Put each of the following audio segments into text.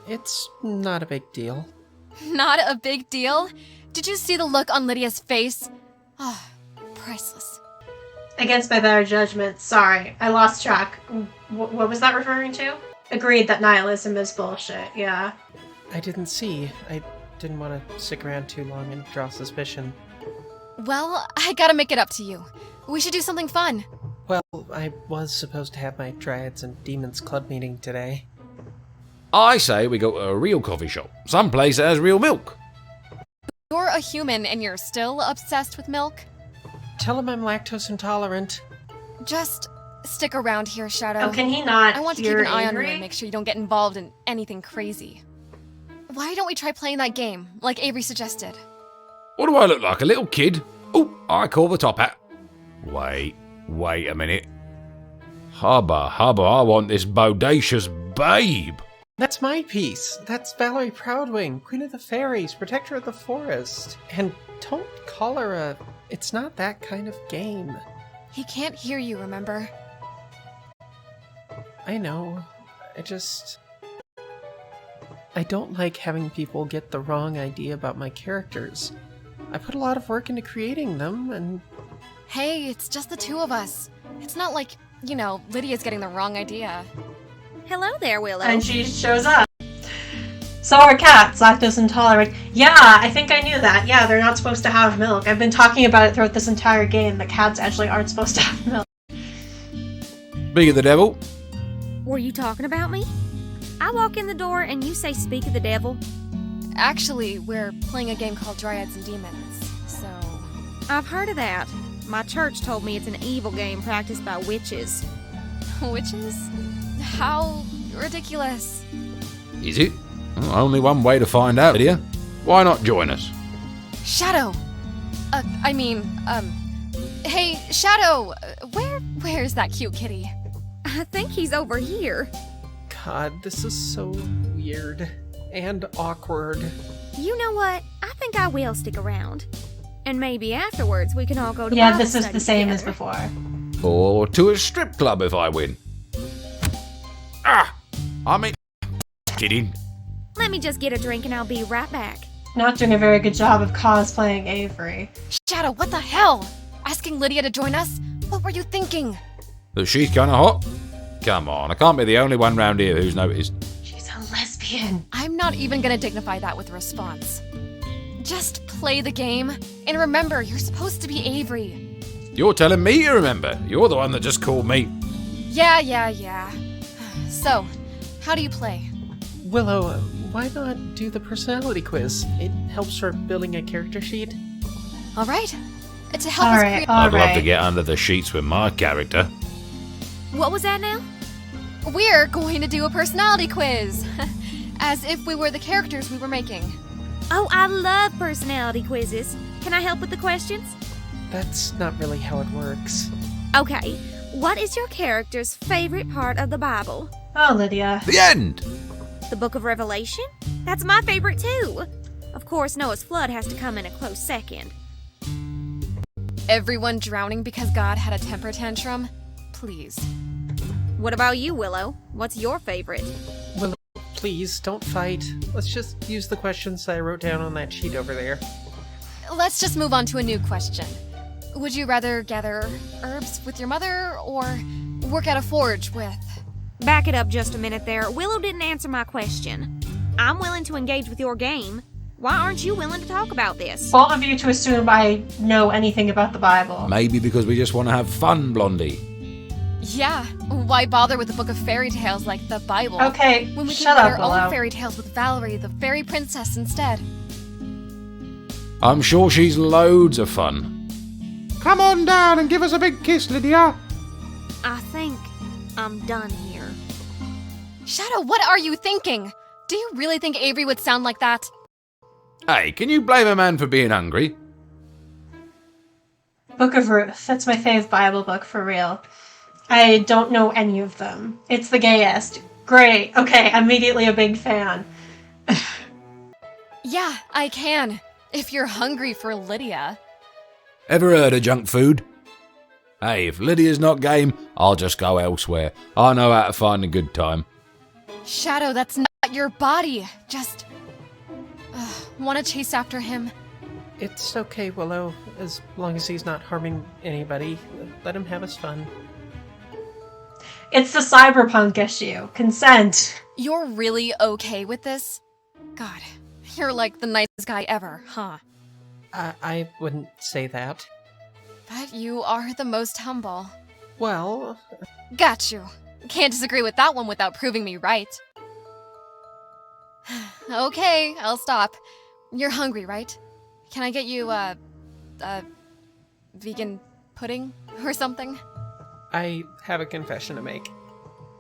It's not a big deal. Not a big deal? Did you see the look on Lydia's face? Ah, priceless. Against my better judgment, sorry, I lost track. What was that referring to? Agreed that nihilism is bullshit, yeah. I didn't see. I didn't want to stick around too long and draw suspicion. Well, I gotta make it up to you. We should do something fun. Well, I was supposed to have my Dryads and Demons Club meeting today. I say we go to a real coffee shop. Someplace that has real milk. You're a human and you're still obsessed with milk? Tell him I'm lactose intolerant. Just stick around here, Shadow. Oh, can he not I want to hear keep an eye on you Avery? and make sure you don't get involved in anything crazy. Why don't we try playing that game, like Avery suggested? What do I look like, a little kid? Oh, I call the top hat. Wait a minute. Hubba, I want this bodacious babe. That's my piece. That's Valarie Proudwing, Queen of the Fairies, Protector of the Forest. And don't call her a... It's not that kind of game. He can't hear you, remember? I know. I don't like having people get the wrong idea about my characters. I put a lot of work into creating them, and... Hey, it's just the two of us. It's not like, Lydia's getting the wrong idea. Hello there, Willow. And she shows up. So are cats, lactose intolerant. Yeah, I think I knew that. Yeah, they're not supposed to have milk. I've been talking about it throughout this entire game. The cats actually aren't supposed to have milk. Speak of the devil. Were you talking about me? I walk in the door and you say speak of the devil. Actually, we're playing a game called Dryads and Demons, so... I've heard of that. My church told me it's an evil game practiced by witches. Witches? How ridiculous. Is it? Well, only one way to find out, Lydia. Why not join us? Shadow! Hey, Shadow! Where's that cute kitty? I think he's over here. God, this is so weird. And awkward. You know what? I think I will stick around. And maybe afterwards we can all go to Yeah, Bible this is study the same together. as before. Or to a strip club if I win. Kidding. Let me just get a drink and I'll be right back. Not doing a very good job of cosplaying Avery. Shadow, what the hell? Asking Lydia to join us? What were you thinking? That she's kinda hot? Come on, I can't be the only one round here who's noticed. She's a lesbian. I'm not even gonna dignify that with a response. Just play the game, and remember, you're supposed to be Avery. You're telling me to remember. You're the one that just called me. Yeah. So, how do you play? Willow, why not do the personality quiz? It helps for building a character sheet. Alright. To help us create... I'd love to get under the sheets with my character. What was that now? We're going to do a personality quiz. As if we were the characters we were making. Oh, I love personality quizzes. Can I help with the questions? That's not really how it works. Okay. What is your character's favorite part of the Bible? Oh, Lydia. The end! The Book of Revelation? That's my favorite too. Of course, Noah's flood has to come in a close second. Everyone drowning because God had a temper tantrum? Please. What about you, Willow? What's your favorite? Willow, please, don't fight. Let's just use the questions I wrote down on that sheet over there. Let's just move on to a new question. Would you rather gather herbs with your mother or work at a forge with... Back it up just a minute there. Willow didn't answer my question. I'm willing to engage with your game. Why aren't you willing to talk about this? Bold of you to assume I know anything about the Bible. Maybe because we just want to have fun, Blondie. Yeah, why bother with a book of fairy tales like the Bible? Okay, when we shut can up, write our Willow. own fairy tales with Valarie, the fairy princess, instead. I'm sure she's loads of fun. Come on down and give us a big kiss, Lydia. I think I'm done here. Shadow, what are you thinking? Do you really think Avery would sound like that? Hey, can you blame a man for being hungry? Book of Ruth. That's my fave Bible book, for real. I don't know any of them. It's the gayest. Great. Okay, immediately a big fan. Yeah, I can. If you're hungry for Lydia. Ever heard of junk food? Hey, if Lydia's not game, I'll just go elsewhere. I know how to find a good time. Shadow, that's not Your body just want to chase after him. It's okay, Willow, as long as he's not harming anybody. Let him have his fun. It's the cyberpunk issue. Consent. You're really okay with this? God, you're like the nicest guy ever, huh? I wouldn't say that. But you are the most humble. Well, Got you. Can't disagree with that one without proving me right. Okay, I'll stop. You're hungry, right? Can I get you, vegan pudding or something? I have a confession to make.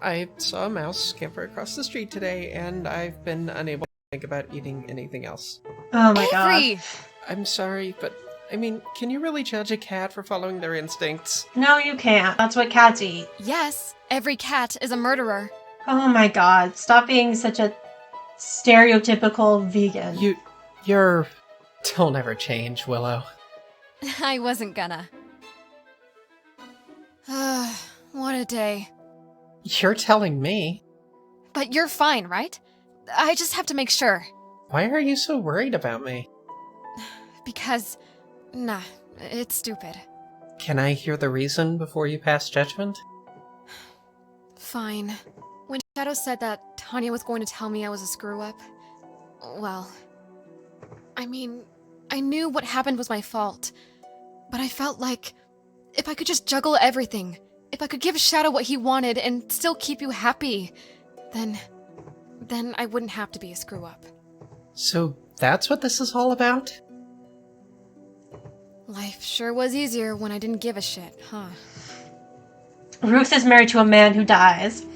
I saw a mouse scamper across the street today, and I've been unable to think about eating anything else. Oh my Avery! god. I'm sorry, but I mean, can you really judge a cat for following their instincts? No, you can't. That's what cats eat. Yes, every cat is a murderer. Oh my god. Stop being such a stereotypical vegan. You're... Don't ever change, Willow. I wasn't gonna. What a day. You're telling me. But you're fine, right? I just have to make sure. Why are you so worried about me? Because... Nah, it's stupid. Can I hear the reason before you pass judgment? Fine. When Shadow said that Tanya was going to tell me I was a screw-up, well... I mean, I knew what happened was my fault. But I felt like... if I could just juggle everything, if I could give Shadow what he wanted and still keep you happy, then I wouldn't have to be a screw-up. So that's what this is all about? Life sure was easier when I didn't give a shit, huh? Ruth is married to a man who dies.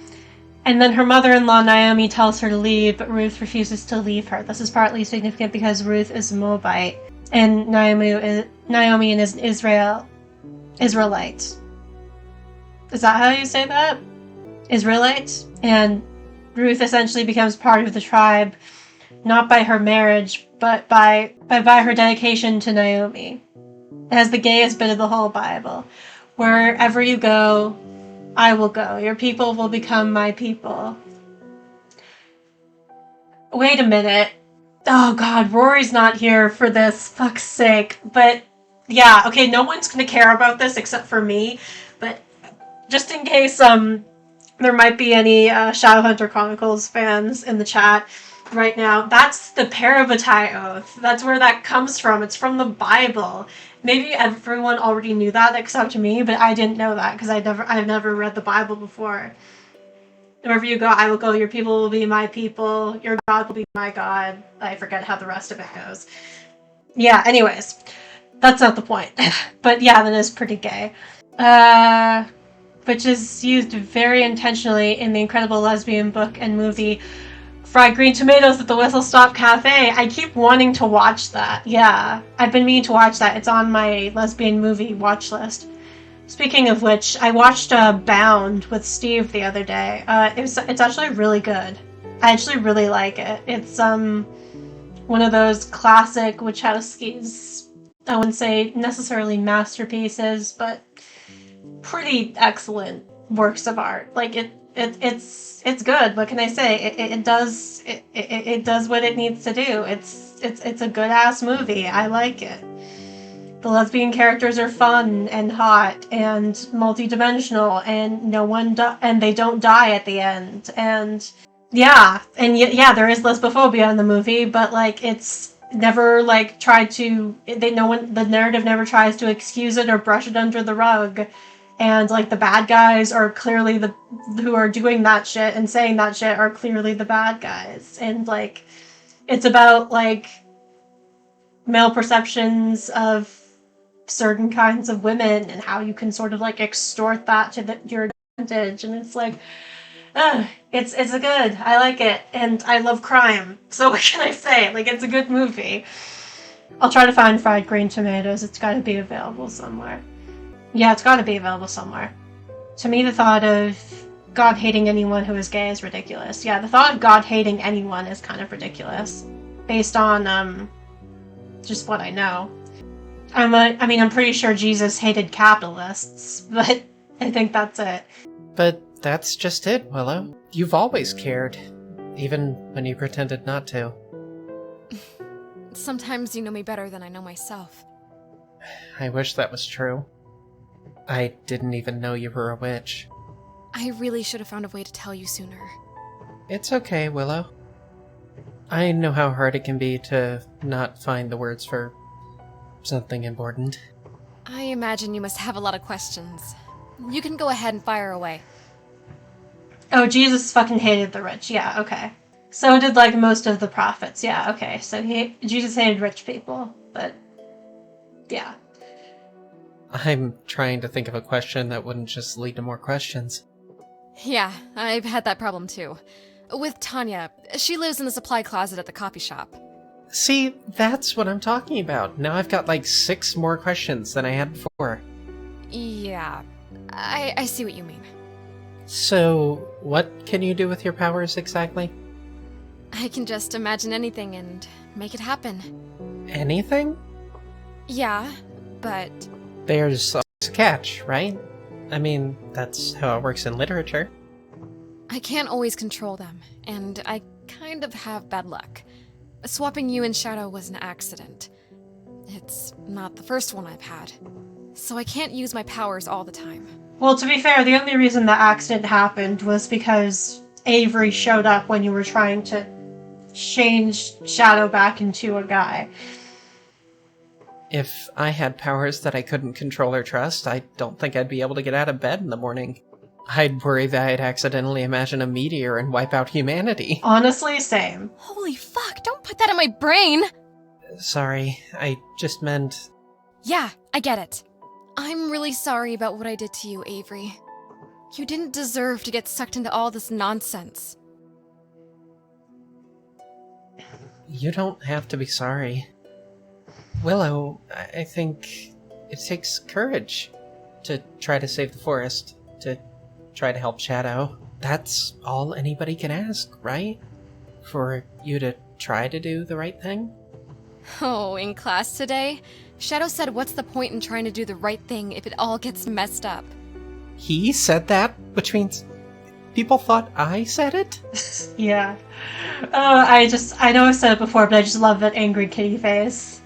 And then her mother-in-law, Naomi, tells her to leave, but Ruth refuses to leave her. This is partly significant because Ruth is Moabite, and Naomi is Israelite. Is that how you say that? Israelite? And Ruth essentially becomes part of the tribe, not by her marriage, but by her dedication to Naomi. It has the gayest bit of the whole Bible. Wherever you go, I will go. Your people will become my people. Wait a minute. Oh god, Rory's not here for this. Fuck's sake. But, yeah, okay, no one's gonna care about this except for me. But, just in case, there might be any, Shadowhunter Chronicles fans in the chat right now, that's the Parabatai Oath. That's where that comes from. It's from the Bible. Maybe everyone already knew that except me, but I didn't know that because I've never read the Bible before. Wherever you go, I will go. Your people will be my people. Your God will be my God. I forget how the rest of it goes. Yeah, anyways. That's not the point. But yeah, that is pretty gay. Which is used very intentionally in the incredible lesbian book and movie Fried Green Tomatoes at the Whistle Stop Cafe. I keep wanting to watch that. Yeah, I've been meaning to watch that. It's on my lesbian movie watch list. Speaking of which, I watched Bound with Steve the other day. It's actually really good. I actually really like it. It's one of those classic Wachowski's, I wouldn't say necessarily masterpieces, but pretty excellent works of art. Like it's good. What can I say? It does what it needs to do. It's a good ass movie. I like it. The lesbian characters are fun and hot and multi-dimensional, and and they don't die at the end. And yeah, there is lesbophobia in the movie, but like it's never like tried to. The narrative never tries to excuse it or brush it under the rug. And, like, the bad guys are clearly who are doing that shit and saying that shit are clearly the bad guys. And, like, it's about, like, male perceptions of certain kinds of women and how you can sort of, like, extort that to your advantage. And it's like, it's a good. I like it. And I love crime. So what can I say? Like, it's a good movie. I'll try to find Fried Green Tomatoes. It's got to be available somewhere. Yeah, it's gotta be available somewhere. To me, the thought of God hating anyone who is gay is ridiculous. Yeah, the thought of God hating anyone is kind of ridiculous. Based on, just what I know. I'm pretty sure Jesus hated capitalists, but I think that's it. But that's just it, Willow. You've always cared. even when you pretended not to. Sometimes you know me better than I know myself. I wish that was true. I didn't even know you were a witch. I really should have found a way to tell you sooner. It's okay, Willow. I know how hard it can be to not find the words for something important. I imagine you must have a lot of questions. You can go ahead and fire away. Oh, Jesus fucking hated the rich. Yeah, okay. So did, like, most of the prophets. Yeah, okay. So Jesus hated rich people, but yeah. I'm trying to think of a question that wouldn't just lead to more questions. Yeah, I've had that problem too. With Tanya, she lives in the supply closet at the coffee shop. See, that's what I'm talking about. Now I've got like 6 more questions than I had before. Yeah, I see what you mean. So, what can you do with your powers exactly? I can just imagine anything and make it happen. Anything? Yeah, but There's always a catch, right? I mean, that's how it works in literature. I can't always control them, and I kind of have bad luck. Swapping you and Shadow was an accident. It's not the first one I've had, so I can't use my powers all the time. Well, to be fair, the only reason the accident happened was because Avery showed up when you were trying to change Shadow back into a guy. If I had powers that I couldn't control or trust, I don't think I'd be able to get out of bed in the morning. I'd worry that I'd accidentally imagine a meteor and wipe out humanity. Honestly, same. Holy fuck, don't put that in my brain! Sorry, I just meant... Yeah, I get it. I'm really sorry about what I did to you, Avery. You didn't deserve to get sucked into all this nonsense. You don't have to be sorry. Willow, I think it takes courage to try to save the forest, to try to help Shadow. That's all anybody can ask, right? For you to try to do the right thing? Oh, in class today, Shadow said what's the point in trying to do the right thing if it all gets messed up? He said that, which means people thought I said it? Yeah. I know I've said it before, but I just love that angry kitty face.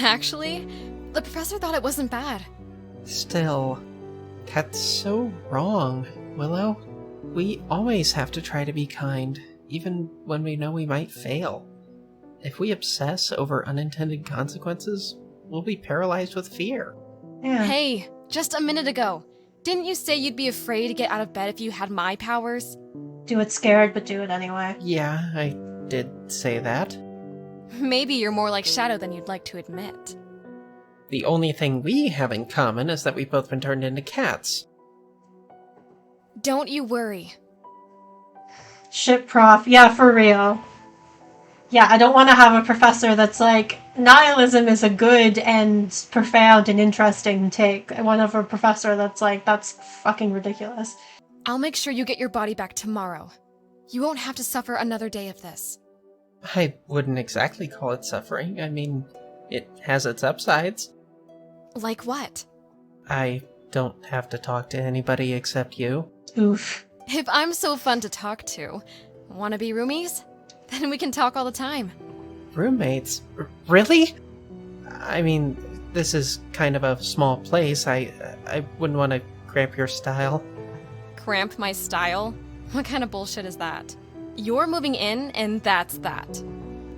Actually, the professor thought it wasn't bad. Still, that's so wrong, Willow. We always have to try to be kind, even when we know we might fail. If we obsess over unintended consequences, we'll be paralyzed with fear. Yeah. Hey, just a minute ago, didn't you say you'd be afraid to get out of bed if you had my powers? Do it scared, but do it anyway. Yeah, I did say that. Maybe you're more like Shadow than you'd like to admit. The only thing we have in common is that we've both been turned into cats. Don't you worry. Shit, prof. Yeah, for real. Yeah, I don't want to have a professor that's like, nihilism is a good and profound and interesting take. I want to have a professor that's like, that's fucking ridiculous. I'll make sure you get your body back tomorrow. You won't have to suffer another day of this. I wouldn't exactly call it suffering. I mean, it has its upsides. Like what? I don't have to talk to anybody except you. Oof. If I'm so fun to talk to, wanna be roomies? Then we can talk all the time. Roommates? Really? I mean, this is kind of a small place. I wouldn't want to cramp your style. Cramp my style? What kind of bullshit is that? You're moving in, and that's that.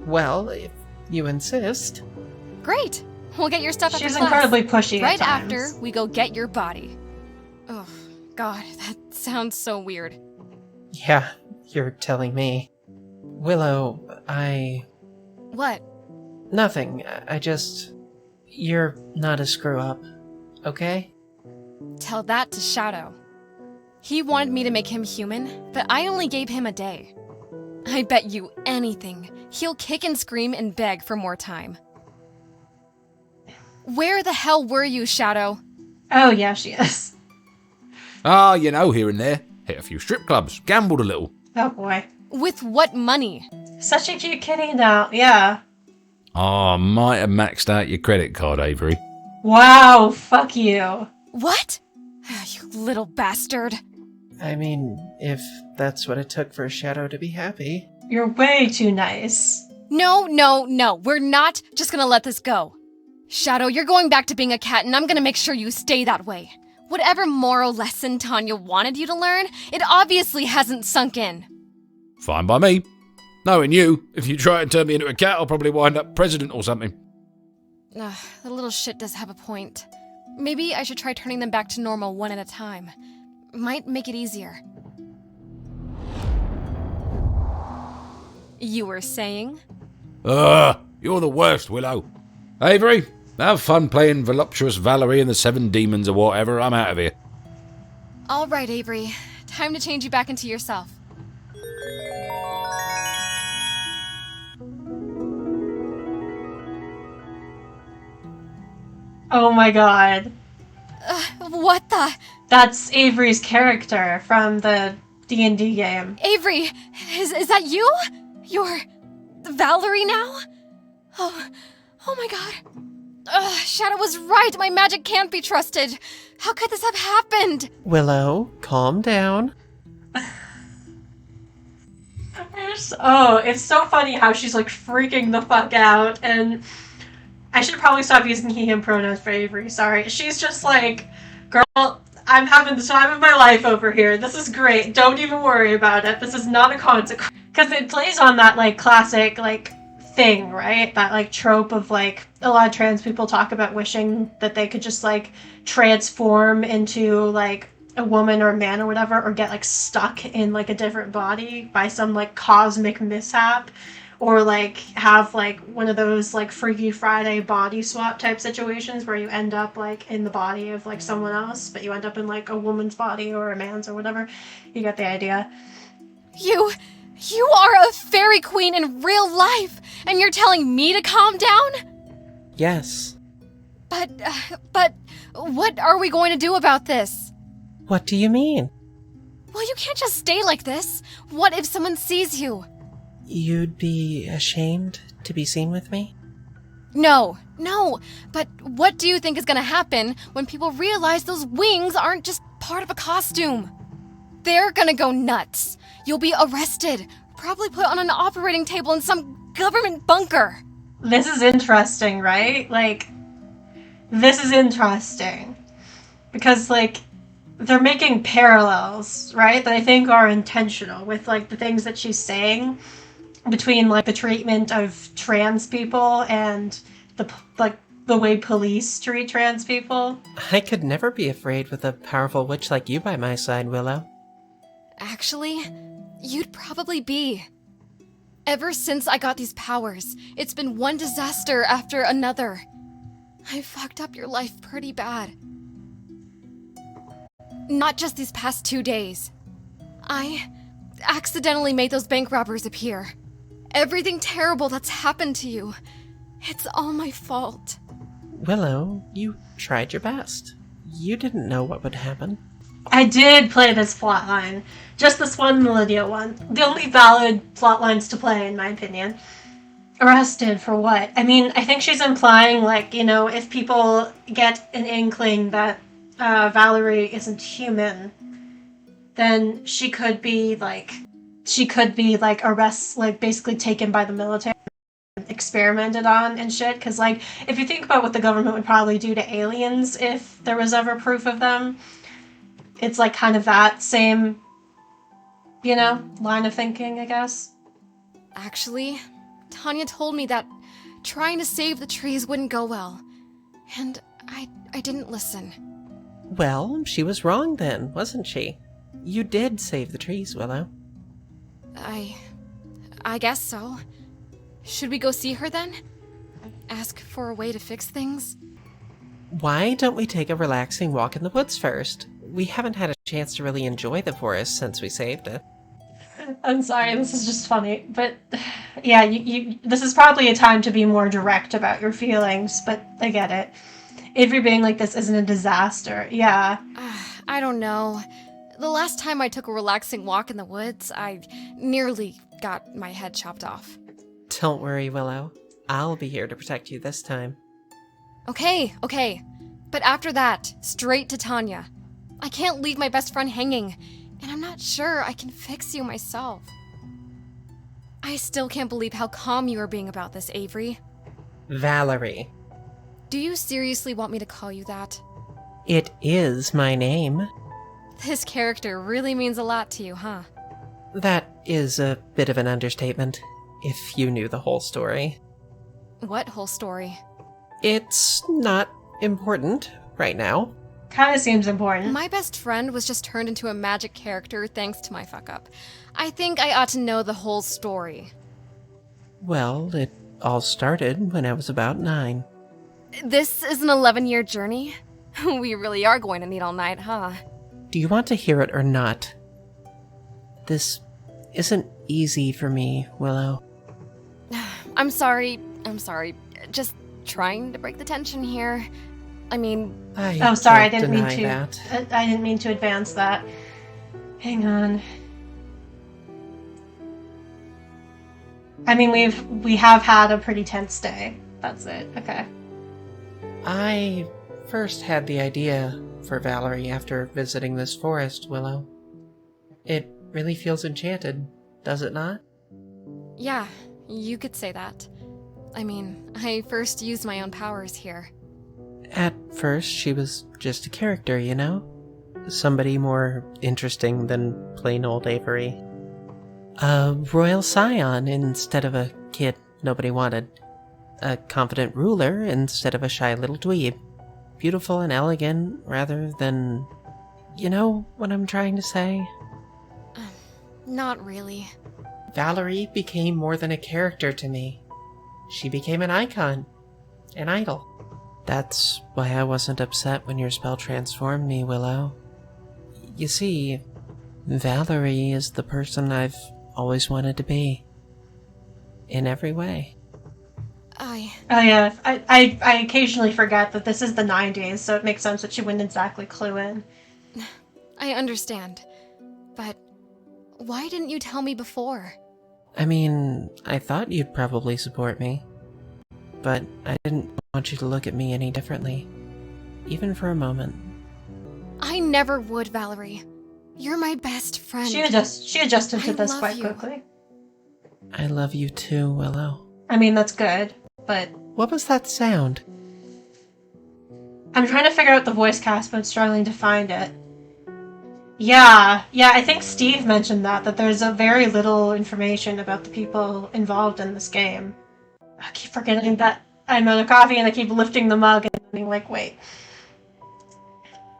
Well, if you insist. Great! We'll get your stuff after She's class. incredibly pushy Right at times. after we go get your body. Oh, God, that sounds so weird. Yeah, you're telling me. Willow, What? Nothing. I just... You're not a screw-up, okay? Tell that to Shadow. He wanted me to make him human, but I only gave him a day. I bet you anything, he'll kick and scream and beg for more time. Where the hell were you, Shadow? Oh, yeah, she is. Ah, you know, here and there. Hit a few strip clubs, gambled a little. Oh, boy. With what money? Such a cute kitty now. Yeah. Ah, might have maxed out your credit card, Avery. Wow, fuck you. What? You little bastard. I mean, if that's what it took for Shadow to be happy. You're way too nice. No, no, no. We're not just gonna let this go. Shadow, you're going back to being a cat, and I'm gonna make sure you stay that way. Whatever moral lesson Tanya wanted you to learn, it obviously hasn't sunk in. Fine by me. Knowing you, if you try and turn me into a cat, I'll probably wind up president or something. The little shit does have a point. Maybe I should try turning them back to normal one at a time. Might make it easier. You were saying? You're the worst, Willow. Avery, have fun playing voluptuous Valarie and the Seven Demons or whatever. I'm out of here. All right, Avery. Time to change you back into yourself. Oh my god. What the? That's Avery's character from the D&D game. Avery, is that you? You're Valarie now? Oh my god. Shadow was right. My magic can't be trusted. How could this have happened? Willow, calm down. It's so funny how she's like freaking the fuck out, and I should probably stop using he, him pronouns for Avery, sorry. She's just like, girl, I'm having the time of my life over here. This is great. Don't even worry about it. This is not a consequence. Because it plays on that, like, classic, like, thing, right? That, like, trope of, like, a lot of trans people talk about wishing that they could just, like, transform into, like, a woman or a man or whatever, or get, like, stuck in, like, a different body by some, like, cosmic mishap. Or, like, have, like, one of those, like, Freaky Friday body swap type situations where you end up, like, in the body of, like, someone else, but you end up in, like, a woman's body or a man's or whatever. You get the idea. You are a fairy queen in real life, and you're telling me to calm down? Yes. But what are we going to do about this? What do you mean? Well, you can't just stay like this. What if someone sees you? You'd be ashamed to be seen with me? No. But what do you think is gonna happen when people realize those wings aren't just part of a costume? They're gonna go nuts. You'll be arrested, probably put on an operating table in some government bunker. This is interesting, right? Like, this is interesting. Because, like, they're making parallels, right? That I think are intentional with, like, the things that she's saying between, like, the treatment of trans people and the way police treat trans people. I could never be afraid with a powerful witch like you by my side, Willow. Actually, you'd probably be. Ever since I got these powers, it's been one disaster after another. I fucked up your life pretty bad. Not just these past 2 days. I accidentally made those bank robbers appear. Everything terrible that's happened to you, it's all my fault. Willow, you tried your best. You didn't know what would happen. I did play this plotline. Just this one Lydia one. The only valid plotlines to play, in my opinion. Arrested for what? I mean, I think she's implying, like, you know, if people get an inkling that Valarie isn't human, then she could be, like, basically taken by the military and experimented on and shit. Because, like, if you think about what the government would probably do to aliens if there was ever proof of them, it's, like, kind of that same, you know, line of thinking, I guess. Actually, Tanya told me that trying to save the trees wouldn't go well. And I didn't listen. Well, she was wrong then, wasn't she? You did save the trees, Willow. I guess so. Should we go see her then? Ask for a way to fix things? Why don't we take a relaxing walk in the woods first? We haven't had a chance to really enjoy the forest since we saved it. I'm sorry, this is just funny, but yeah, you this is probably a time to be more direct about your feelings, but I get it. Avery being like this isn't a disaster, yeah. I don't know. The last time I took a relaxing walk in the woods, I nearly got my head chopped off. Don't worry, Willow. I'll be here to protect you this time. Okay. But after that, straight to Tanya. I can't leave my best friend hanging, and I'm not sure I can fix you myself. I still can't believe how calm you are being about this, Avery. Valarie. Do you seriously want me to call you that? It is my name. This character really means a lot to you, huh? That is a bit of an understatement, if you knew the whole story. What whole story? It's not important right now. Kind of seems important. My best friend was just turned into a magic character thanks to my fuck-up. I think I ought to know the whole story. Well, it all started when I was about 9. This is an 11-year journey? We really are going to need all night, huh? Do you want to hear it or not? This isn't easy for me, Willow. I'm sorry. Just trying to break the tension here. I mean... Oh, sorry, I didn't mean deny to. that. I didn't mean to advance that. Hang on. I mean, we have had a pretty tense day. That's it. Okay. I first had the idea for Valarie after visiting this forest, Willow. It really feels enchanted, does it not? Yeah, you could say that. I mean, I first used my own powers here. At first, she was just a character, you know? Somebody more interesting than plain old Avery. A royal scion instead of a kid nobody wanted. A confident ruler instead of a shy little dweeb. Beautiful and elegant rather than... You know what I'm trying to say? Not really. Valarie became more than a character to me. She became an icon. An idol. That's why I wasn't upset when your spell transformed me, Willow. You see, Valarie is the person I've always wanted to be. In every way. Oh yeah, I occasionally forget that this is the 90s, so it makes sense that she wouldn't exactly clue in. I understand. But why didn't you tell me before? I mean, I thought you'd probably support me. But I didn't want you to look at me any differently. Even for a moment. I never would, Valarie. You're my best friend. She adjusted to I this love quite you. quickly. I love you too, Willow. I mean, that's good, but What was that sound? I'm trying to figure out the voice cast, but struggling to find it. Yeah, I think Steve mentioned that there's a very little information about the people involved in this game. I keep forgetting that I'm out of coffee and I keep lifting the mug and being like, wait.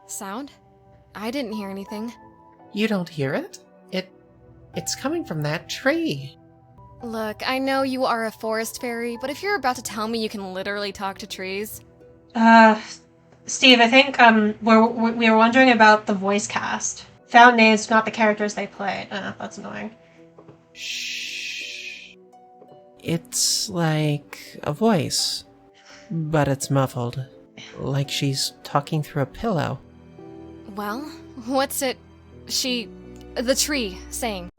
Sound? I didn't hear anything. You don't hear it? It's coming from that tree. Look, I know you are a forest fairy, but if you're about to tell me you can literally talk to trees... Steve, I think we were wondering about the voice cast. Found names, not the characters they played. That's annoying. Shh. It's like a voice, but it's muffled. Like she's talking through a pillow. Well, what's it... the tree, saying?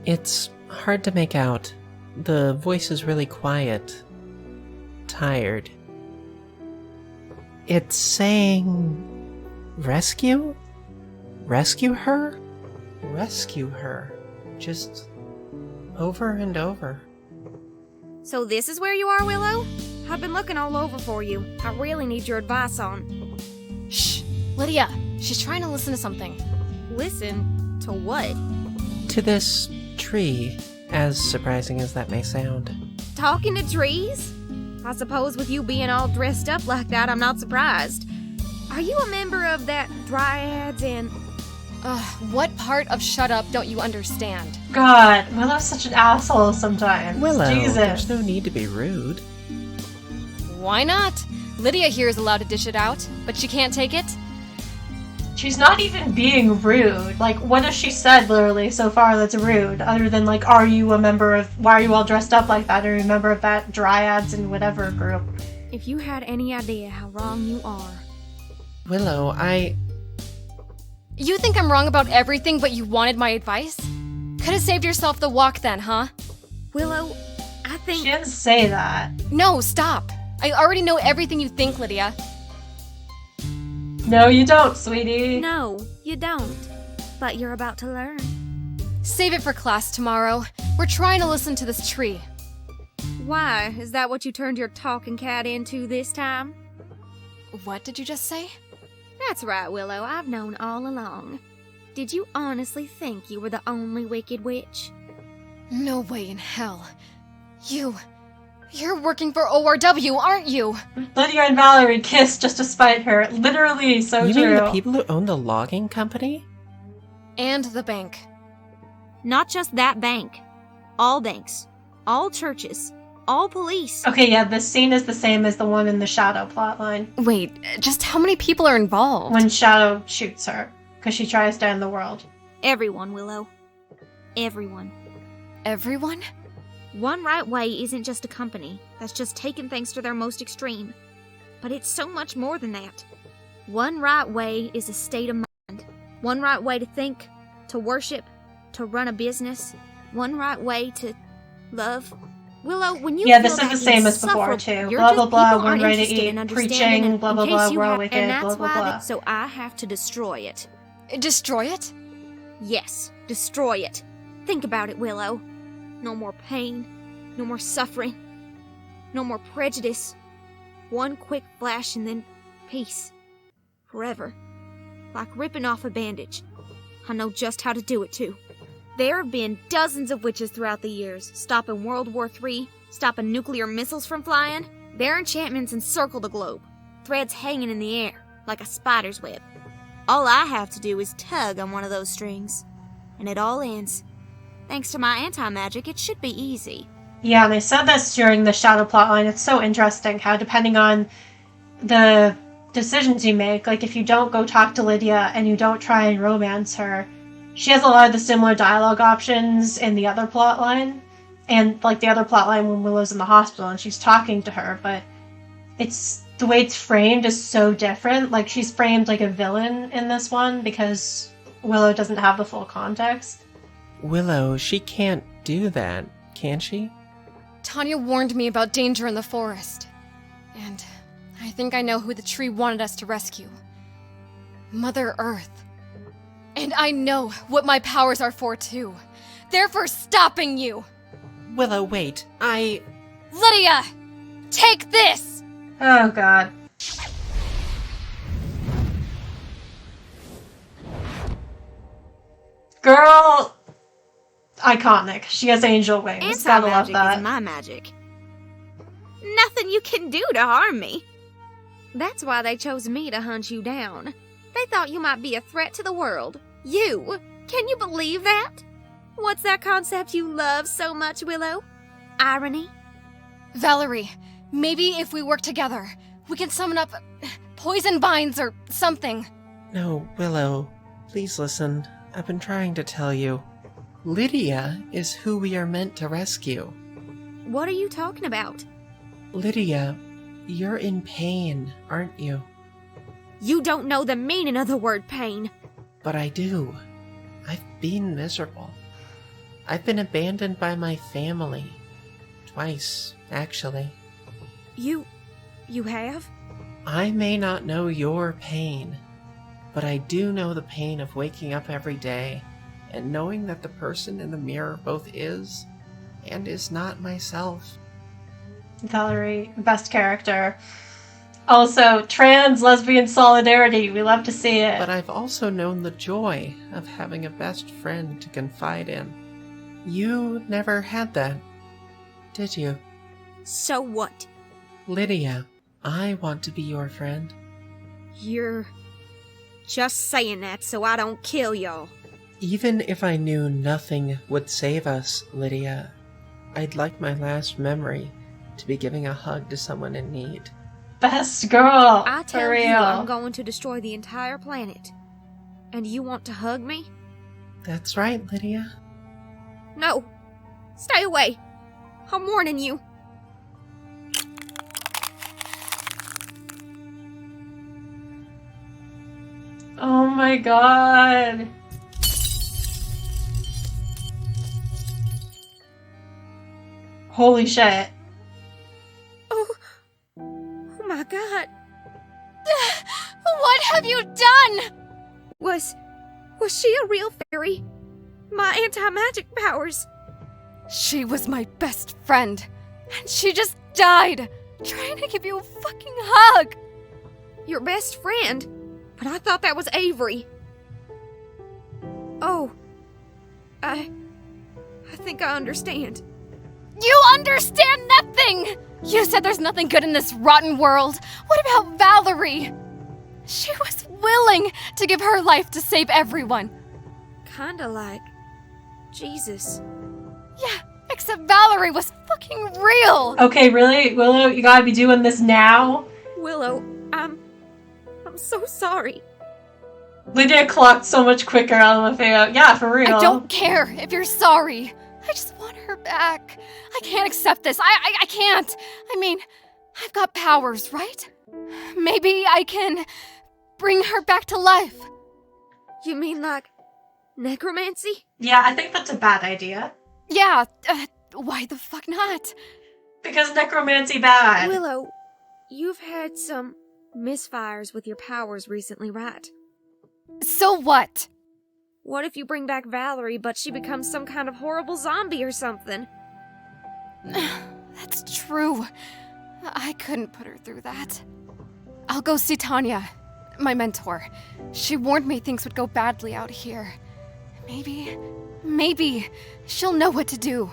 It's hard to make out. The voice is really quiet. Tired. It's saying... Rescue? Rescue her? Rescue her. Just... over and over. So this is where you are, Willow? I've been looking all over for you. I really need your advice on... Shh! Lydia! She's trying to listen to something. Listen to what? To this tree, as surprising as that may sound. Talking to trees? I suppose with you being all dressed up like that, I'm not surprised. Are you a member of that Dryads and... What part of shut up don't you understand? God, Willow's such an asshole sometimes. Willow, Jesus. there's no need to be rude. Why not? Lydia here is allowed to dish it out, but she can't take it? She's not even being rude. Like, what has she said, literally, so far that's rude? Other than, like, are you a member of... Why are you all dressed up like that? Are you a member of that Dryads and whatever group? If you had any idea how wrong you are. Willow, You think I'm wrong about everything, but you wanted my advice? Could have saved yourself the walk then, huh? Willow, I She think... didn't say that. No, stop! I already know everything you think, Lydia. No, you don't, sweetie. No, you don't. But you're about to learn. Save it for class tomorrow. We're trying to listen to this tree. Why? Is that what you turned your talking cat into this time? What did you just say? That's right, Willow. I've known all along. Did you honestly think you were the only wicked witch? No way in hell. You're working for ORW, aren't you? Lydia and Valarie kiss just to spite her. Literally, so You true. mean the people who own the logging company? And the bank. Not just that bank. All banks. All churches. All police. Okay, yeah, this scene is the same as the one in the Shadow plotline. Wait, just how many people are involved? When Shadow shoots her, because she tries to end the world. Everyone, Willow. Everyone. Everyone? One Right Way isn't just a company that's just taken things to their most extreme. But it's so much more than that. One Right Way is a state of mind. One right way to think, to worship, to run a business. One right way to love. Willow, when you Yeah, feel this is that the same as before, insufferable, too. you're Blah, just blah, blah, people we're aren't ready to interested eat, in understanding preaching, it, blah, in blah, case blah, you we're have- wicked, and that's blah, blah, why blah. So I have to destroy it. Destroy it? Yes, destroy it. Think about it, Willow. No more pain, no more suffering, no more prejudice. One quick flash and then peace. Forever. Like ripping off a bandage. I know just how to do it, too. There have been dozens of witches throughout the years, stopping World War III, stopping nuclear missiles from flying. Their enchantments encircle the globe, threads hanging in the air, like a spider's web. All I have to do is tug on one of those strings, and it all ends. Thanks to my anti-magic, it should be easy. Yeah, and they said this during the Shadow plotline. It's so interesting how, depending on the decisions you make, like if you don't go talk to Lydia and you don't try and romance her, she has a lot of the similar dialogue options in the other plotline. And like the other plotline when Willow's in the hospital and she's talking to her, but it's the way it's framed is so different. Like she's framed like a villain in this one because Willow doesn't have the full context. Willow, she can't do that, can she? Tanya warned me about danger in the forest. And I think I know who the tree wanted us to rescue. Mother Earth. And I know what my powers are for, too. They're for stopping you! Willow, wait. Lydia! Take this! Oh god. Girl, iconic. She has angel wings. Gotta love Anti-magic that. is my magic. Nothing you can do to harm me. That's why they chose me to hunt you down. They thought you might be a threat to the world. You? Can you believe that? What's that concept you love so much, Willow? Irony? Valarie, maybe if we work together, we can summon up poison vines or something. No, Willow, please listen. I've been trying to tell you. Lydia is who we are meant to rescue. What are you talking about? Lydia, you're in pain, aren't you? You don't know the meaning of the word pain. But I do. I've been miserable. I've been abandoned by my family. Twice, actually. You have? I may not know your pain, but I do know the pain of waking up every day and knowing that the person in the mirror both is and is not myself. Valarie, best character. Also, trans lesbian solidarity. We love to see it. But I've also known the joy of having a best friend to confide in. You never had that, did you? So what? Lydia, I want to be your friend. You're just saying that so I don't kill y'all. Even if I knew nothing would save us, Lydia, I'd like my last memory to be giving a hug to someone in need. Best girl. I for tell real. you I'm going to destroy the entire planet. And you want to hug me? That's right, Lydia. No. Stay away. I'm warning you. Oh my god. Holy shit. Oh my god. What have you done? Was she a real fairy? My anti-magic powers. She was my best friend, and she just died trying to give you a fucking hug. Your best friend? But I thought that was Avery. Oh. I think I understand. You understand nothing! You said there's nothing good in this rotten world. What about Valarie? She was willing to give her life to save everyone. Kinda like Jesus. Yeah, except Valarie was fucking real. Okay, really? Willow, you gotta be doing this now? Willow, I'm so sorry. Lydia clocked so much quicker on the video. Yeah, for real. I don't care if you're sorry. I just want her back. I can't accept this. I can't. I mean, I've got powers, right? Maybe I can bring her back to life. You mean like necromancy? Yeah, I think that's a bad idea. Yeah, why the fuck not? Because necromancy bad. Willow, you've had some misfires with your powers recently, right? So what? What if you bring back Valarie, but she becomes some kind of horrible zombie or something? That's true. I couldn't put her through that. I'll go see Tanya, my mentor. She warned me things would go badly out here. Maybe she'll know what to do.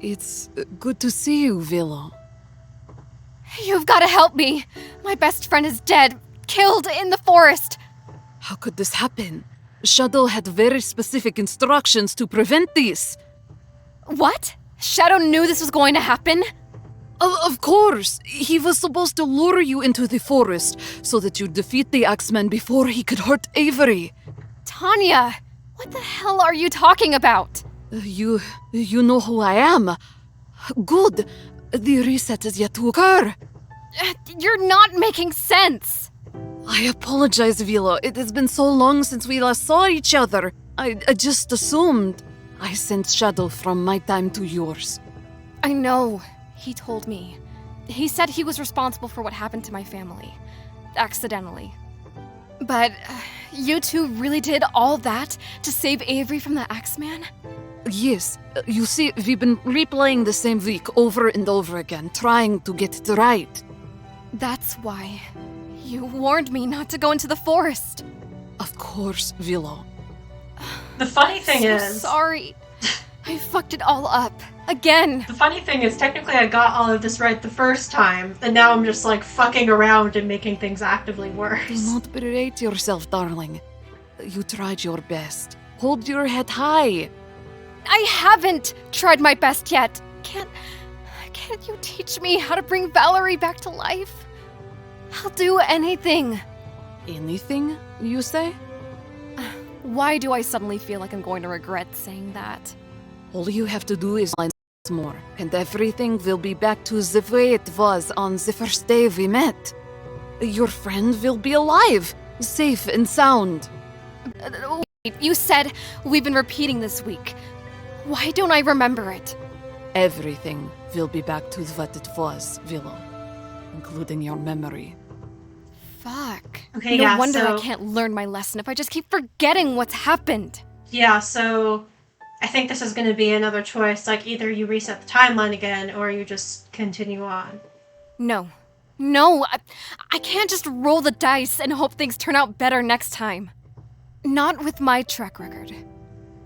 It's good to see you, Willow. You've got to help me. My best friend is dead, killed in the forest. How could this happen? Shadow had very specific instructions to prevent this. What? Shadow knew this was going to happen? Of course! He was supposed to lure you into the forest so that you'd defeat the Axeman before he could hurt Avery. Tanya, what the hell are you talking about? You know who I am. Good. The reset is yet to occur. You're not making sense. I apologize, Willow. It has been so long since we last saw each other. I just assumed. I sent Shadow from my time to yours. I know. He told me. He said he was responsible for what happened to my family. Accidentally. But you two really did all that to save Avery from the Axeman? Yes. You see, we've been replaying the same week over and over again, trying to get it right. That's why you warned me not to go into the forest. Of course, Willow. The funny thing is... sorry. I fucked it all up. Again. The funny thing is, technically I got all of this right the first time, and now I'm just like fucking around and making things actively worse. Do not berate yourself, darling. You tried your best. Hold your head high. I haven't tried my best yet. Can't you teach me how to bring Valarie back to life? I'll do anything. Anything, you say? Why do I suddenly feel like I'm going to regret saying that? All you have to do is once more, and everything will be back to the way it was on the first day we met. Your friend will be alive, safe and sound. You said we've been repeating this week. Why don't I remember it? Everything will be back to what it was, Willow, including your memory. Fuck. Okay, no yeah, wonder so- I can't learn my lesson if I just keep forgetting what's happened. Yeah, so I think this is going to be another choice. Like, either you reset the timeline again, or you just continue on. No, I can't just roll the dice and hope things turn out better next time. Not with my track record.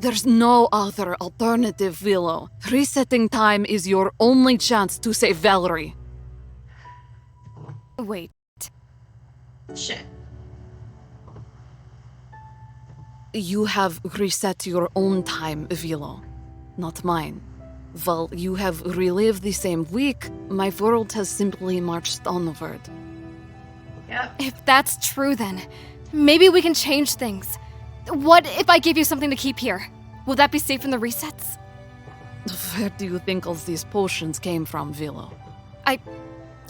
There's no other alternative, Willow. Resetting time is your only chance to save Valarie. Wait. Shit. You have reset your own time, Willow, not mine. While you have relived the same week, my world has simply marched onward. Yep. If that's true, then maybe we can change things. What if I give you something to keep here? Will that be safe from the resets? Where do you think all these potions came from, Willow?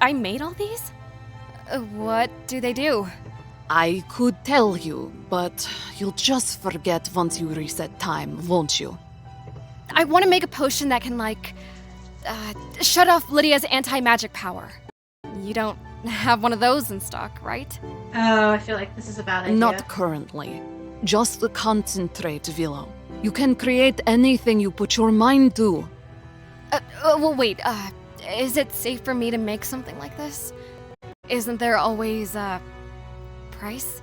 I made all these? What do they do? I could tell you, but you'll just forget once you reset time, won't you? I want to make a potion that can, shut off Lydia's anti-magic power. You don't have one of those in stock, right? Oh, I feel like this is a bad idea. Not currently. Just concentrate, Willow. You can create anything you put your mind to. Well, wait, is it safe for me to make something like this? Isn't there always a price?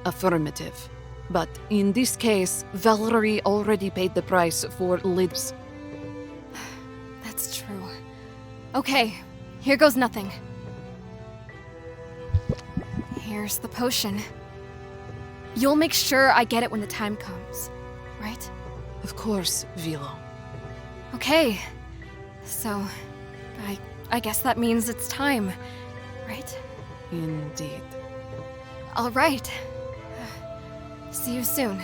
Affirmative. But in this case, Valarie already paid the price for lids. That's true. Okay, here goes nothing. Here's the potion. You'll make sure I get it when the time comes, right? Of course, Willow. Okay. So, I guess that means it's time, right? Indeed. All right. See you soon.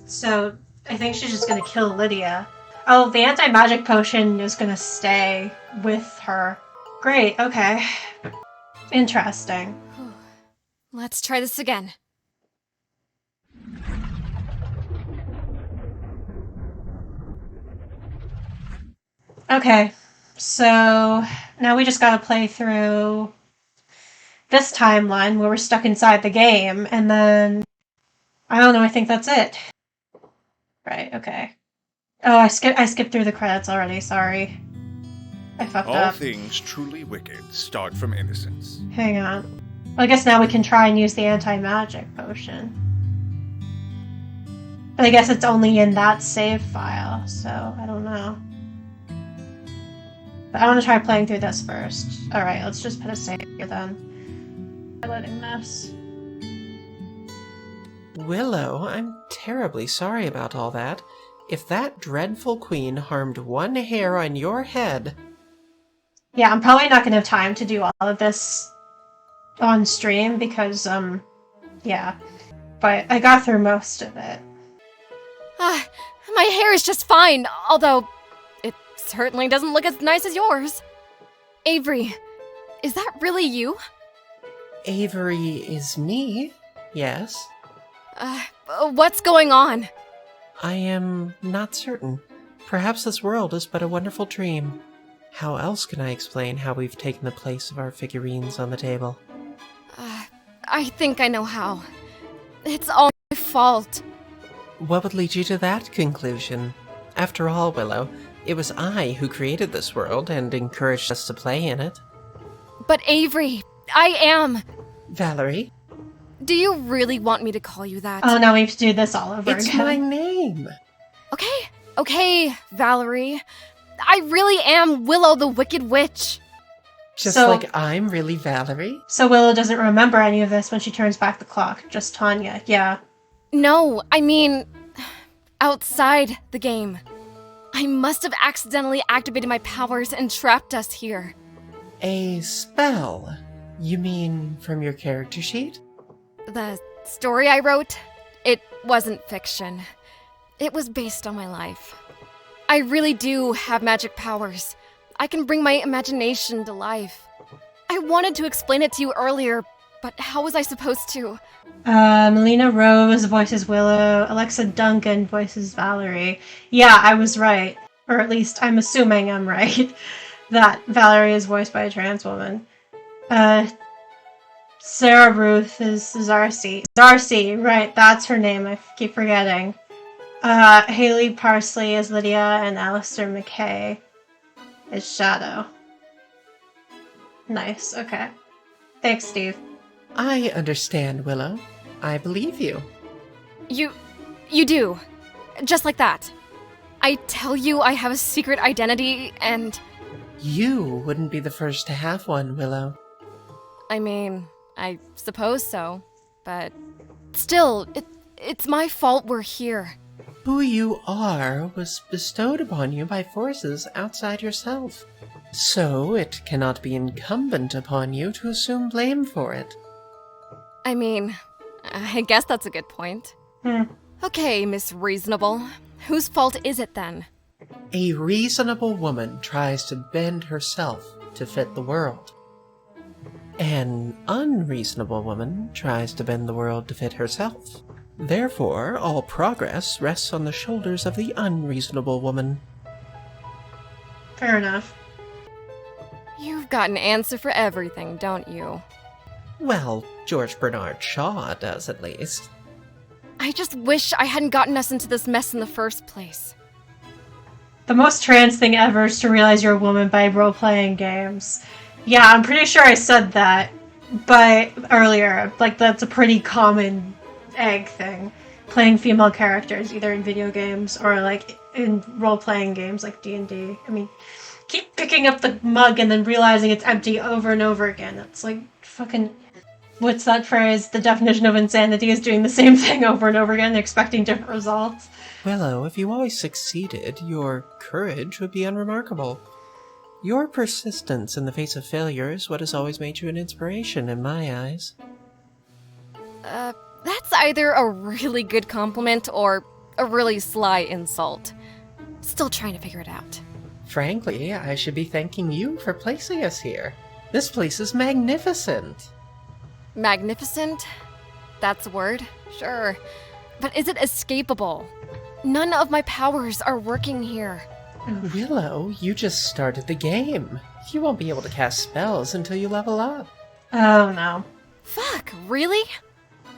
So, I think she's just gonna kill Lydia. Oh, the anti-magic potion is gonna stay with her. Great, okay. Interesting. Let's try this again. Okay, so now we just gotta play through this timeline where we're stuck inside the game, and then I don't know, I think that's it. Right, okay. Oh, I skipped through the credits already, sorry. I fucked All up. things truly wicked start from innocence. Hang on. Well, I guess now we can try and use the anti-magic potion. But I guess it's only in that save file, so I don't know. But I want to try playing through this first. Alright, let's just put a save here then. Highlighting this. Willow, I'm terribly sorry about all that. If that dreadful queen harmed one hair on your head... Yeah, I'm probably not going to have time to do all of this on stream because, yeah. But I got through most of it. My hair is just fine, although it certainly doesn't look as nice as yours. Avery, is that really you? Avery is me, yes. What's going on? I am not certain. Perhaps this world is but a wonderful dream. How else can I explain how we've taken the place of our figurines on the table? I think I know how. It's all my fault. What would lead you to that conclusion? After all, Willow, it was I who created this world and encouraged us to play in it. But Avery, I am. Valarie? Do you really want me to call you that? Oh, now we have to do this all over It's again. my name! Okay, Valarie. I really am Willow the Wicked Witch. Just So- like I'm really Valarie? So Willow doesn't remember any of this when she turns back the clock. Just Tanya, yeah. No, I mean, outside the game. I must have accidentally activated my powers and trapped us here. A spell? You mean from your character sheet? The story I wrote, it wasn't fiction. It was based on my life. I really do have magic powers. I can bring my imagination to life. I wanted to explain it to you earlier, but how was I supposed to? Melina Rose voices Willow. Alexa Duncan voices Valarie. Yeah, I was right. Or at least I'm assuming I'm right. That Valarie is voiced by a trans woman. Sarah Ruth is Zarcy. Zarcy, right, that's her name. I keep forgetting. Haley Parsley is Lydia, and Alistair McKay is Shadow. Nice, okay. Thanks, Steve. I understand, Willow. I believe you. You do. Just like that. I tell you I have a secret identity, and... You wouldn't be the first to have one, Willow. I mean, I suppose so, but... Still, it's my fault we're here. Who you are was bestowed upon you by forces outside yourself. So it cannot be incumbent upon you to assume blame for it. I mean, I guess that's a good point. Okay, Miss Reasonable. Whose fault is it then? A reasonable woman tries to bend herself to fit the world. An unreasonable woman tries to bend the world to fit herself. Therefore, all progress rests on the shoulders of the unreasonable woman. Fair enough. You've got an answer for everything, don't you? Well, George Bernard Shaw does at least. I just wish I hadn't gotten us into this mess in the first place. The most trans thing ever is to realize you're a woman by role-playing games. Yeah, I'm pretty sure I said that, but earlier. Like, that's a pretty common egg thing. Playing female characters, either in video games or, like, in role-playing games like D&D. I mean, keep picking up the mug and then realizing it's empty over and over again. It's like fucking... What's that phrase? The definition of insanity is doing the same thing over and over again and expecting different results. Willow, if you always succeeded, your courage would be unremarkable. Your persistence in the face of failure is what has always made you an inspiration in my eyes. That's either a really good compliment or a really sly insult. Still trying to figure it out. Frankly, I should be thanking you for placing us here. This place is magnificent. Magnificent? That's a word, sure. But is it escapable? None of my powers are working here. Willow, you just started the game. You won't be able to cast spells until you level up. Oh no. Fuck, really?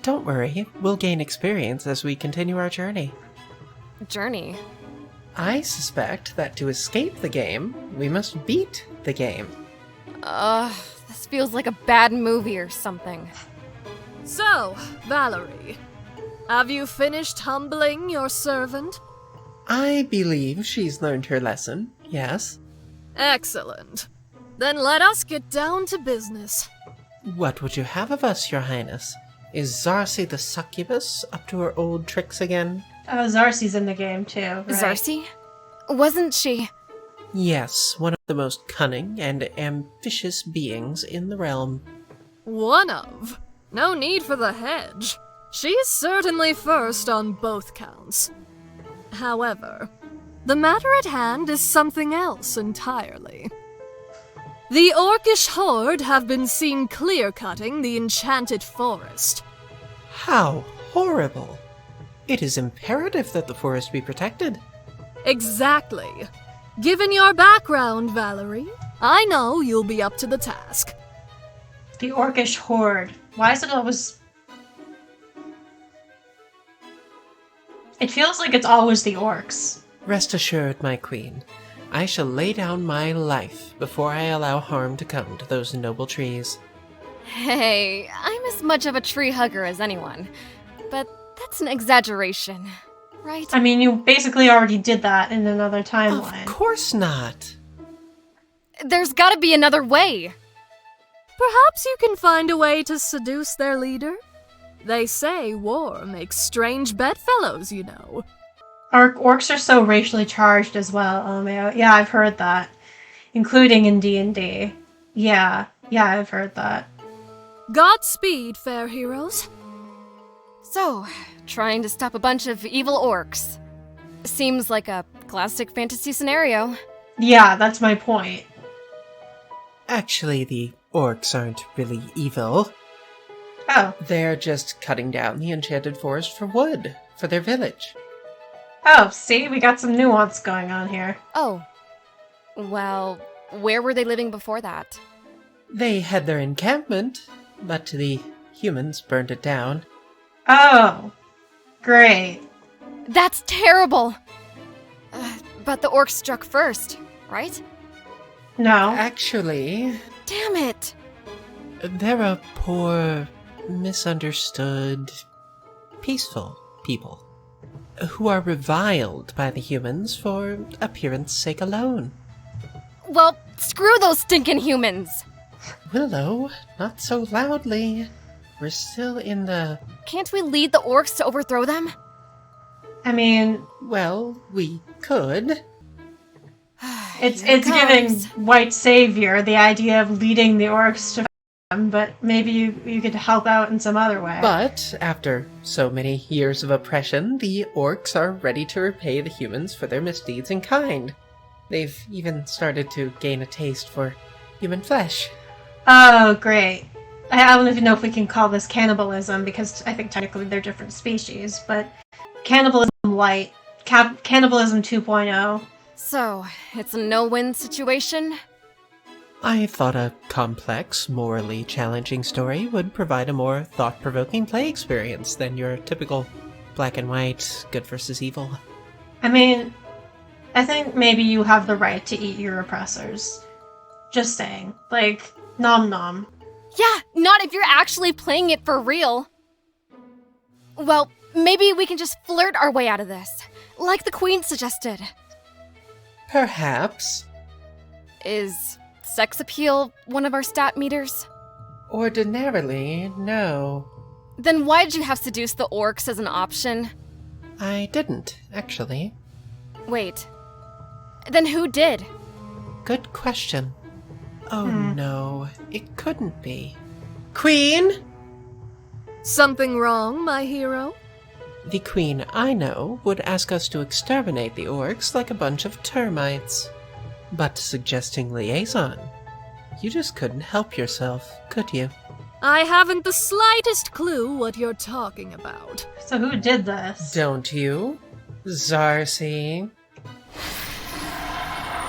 Don't worry, we'll gain experience as we continue our journey. Journey? I suspect that to escape the game, we must beat the game. This feels like a bad movie or something. So, Valarie, have you finished humbling your servant? I believe she's learned her lesson, yes. Excellent. Then let us get down to business. What would you have of us, your highness? Is Zarcy the succubus up to her old tricks again? Oh, Zarcy's in the game too, right? Zarcy? Wasn't she? Yes, one of the most cunning and ambitious beings in the realm. One of. No need for the hedge. She's certainly first on both counts. However, the matter at hand is something else entirely. The Orcish Horde have been seen clear-cutting the enchanted forest. How horrible! It is imperative that the forest be protected. Exactly. Given your background, Valarie, I know you'll be up to the task. The Orcish Horde. Why is it always... It feels like it's always the orcs. Rest assured, my queen, I shall lay down my life before I allow harm to come to those noble trees. Hey, I'm as much of a tree hugger as anyone, but that's an exaggeration, right? I mean, you basically already did that in another timeline. Of course not! There's gotta be another way! Perhaps you can find a way to seduce their leader? They say war makes strange bedfellows, you know. Orcs are so racially charged as well, LMAO. Yeah, I've heard that. Including in D&D. Yeah, I've heard that. Godspeed, fair heroes. So, trying to stop a bunch of evil orcs. Seems like a classic fantasy scenario. Yeah, that's my point. Actually, the orcs aren't really evil. Oh. They're just cutting down the enchanted forest for wood, for their village. Oh, see? We got some nuance going on here. Oh. Well, where were they living before that? They had their encampment, but the humans burned it down. Oh. Great. That's terrible! But the orcs struck first, right? No. Actually, Damn it! they're a poor, misunderstood, peaceful people who are reviled by the humans for appearance sake alone. Well, screw those stinking humans! Willow, not so loudly. We're still in the... Can't we lead the orcs to overthrow them? I mean, Well, we could. it's Here it giving comes. white savior the idea of leading the orcs to them, but maybe you could help out in some other way. But after so many years of oppression, the orcs are ready to repay the humans for their misdeeds in kind. They've even started to gain a taste for human flesh. Oh, great. I don't even know if we can call this cannibalism, because I think technically they're different species, but cannibalism light. Cannibalism 2.0. So, it's a no-win situation? I thought a complex, morally challenging story would provide a more thought-provoking play experience than your typical black and white, good versus evil. I mean, I think maybe you have the right to eat your oppressors. Just saying. Like, nom nom. Yeah, not if you're actually playing it for real. Well, maybe we can just flirt our way out of this, like the Queen suggested. Perhaps. Is sex appeal one of our stat meters? Ordinarily, no. Then why did you have seduce the orcs as an option? I didn't, actually. Wait. Then who did? Good question. Oh no, it couldn't be. Queen? Something wrong, my hero? The Queen I know would ask us to exterminate the orcs like a bunch of termites. But suggesting liaison, you just couldn't help yourself, could you? I haven't the slightest clue what you're talking about. So who did this? Don't you? Zarcy?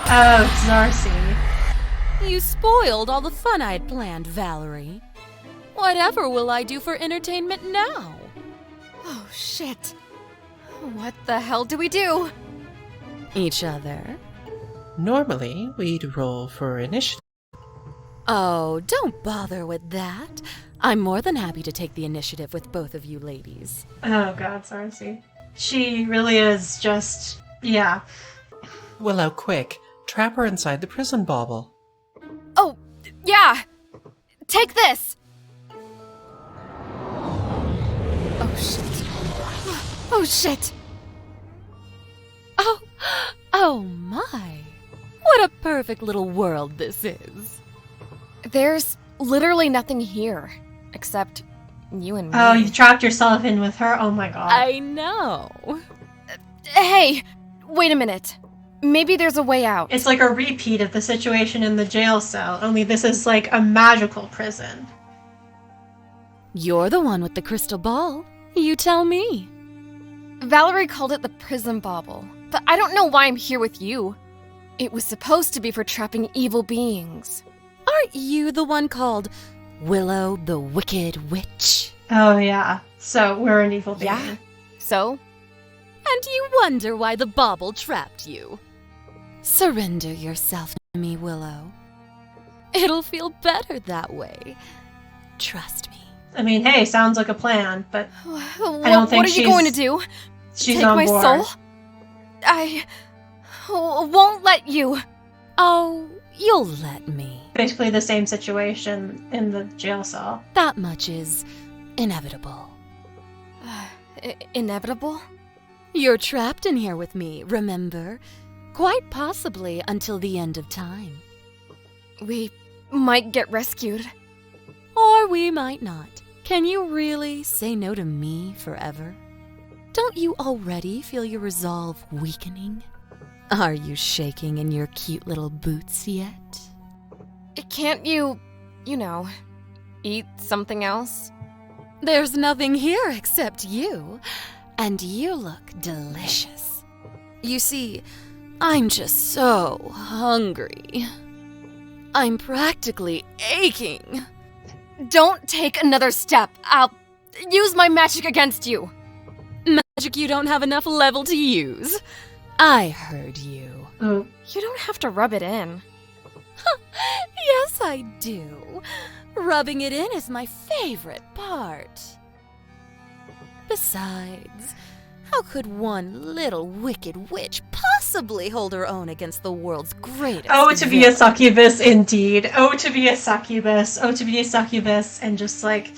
Oh, Zarcy. You spoiled all the fun I'd planned, Valarie. Whatever will I do for entertainment now? Oh, shit. What the hell do we do? Each other? Normally, we'd roll for initiative. Oh, don't bother with that. I'm more than happy to take the initiative with both of you ladies. Oh god, Zarcy. She really is just... yeah. Willow, quick. Trap her inside the prison bauble. Oh, yeah. Take this. Oh, shit. Oh, shit. Oh my. What a perfect little world this is. There's literally nothing here, except you and me. Oh, you trapped yourself in with her? Oh my god. I know. Hey, wait a minute. Maybe there's a way out. It's like a repeat of the situation in the jail cell, only this is like a magical prison. You're the one with the crystal ball. You tell me. Valarie called it the prison bauble, but I don't know why I'm here with you. It was supposed to be for trapping evil beings. Aren't you the one called Willow the Wicked Witch? Oh yeah, so we're an evil being. Yeah. So? And you wonder why the bauble trapped you. Surrender yourself to me, Willow. It'll feel better that way. Trust me. I mean, hey, sounds like a plan, but What don't think are you going to do? she's Take on my board. soul? I won't let you. Oh, you'll let me. Basically the same situation in the jail cell. That much is inevitable. Inevitable? You're trapped in here with me, remember? Quite possibly until the end of time. We might get rescued. Or we might not. Can you really say no to me forever? Don't you already feel your resolve weakening? Are you shaking in your cute little boots yet? Can't you eat something else? There's nothing here except you, and you look delicious. You see, I'm just so hungry. I'm practically aching. Don't take another step. I'll use my magic against you. Magic you don't have enough level to use. I heard you. Ooh. You don't have to rub it in. Yes, I do. Rubbing it in is my favorite part. Besides, how could one little wicked witch possibly hold her own against the world's greatest? Oh, to be a villain? succubus, indeed. Oh, to be a succubus. Oh, to be a succubus and just, like,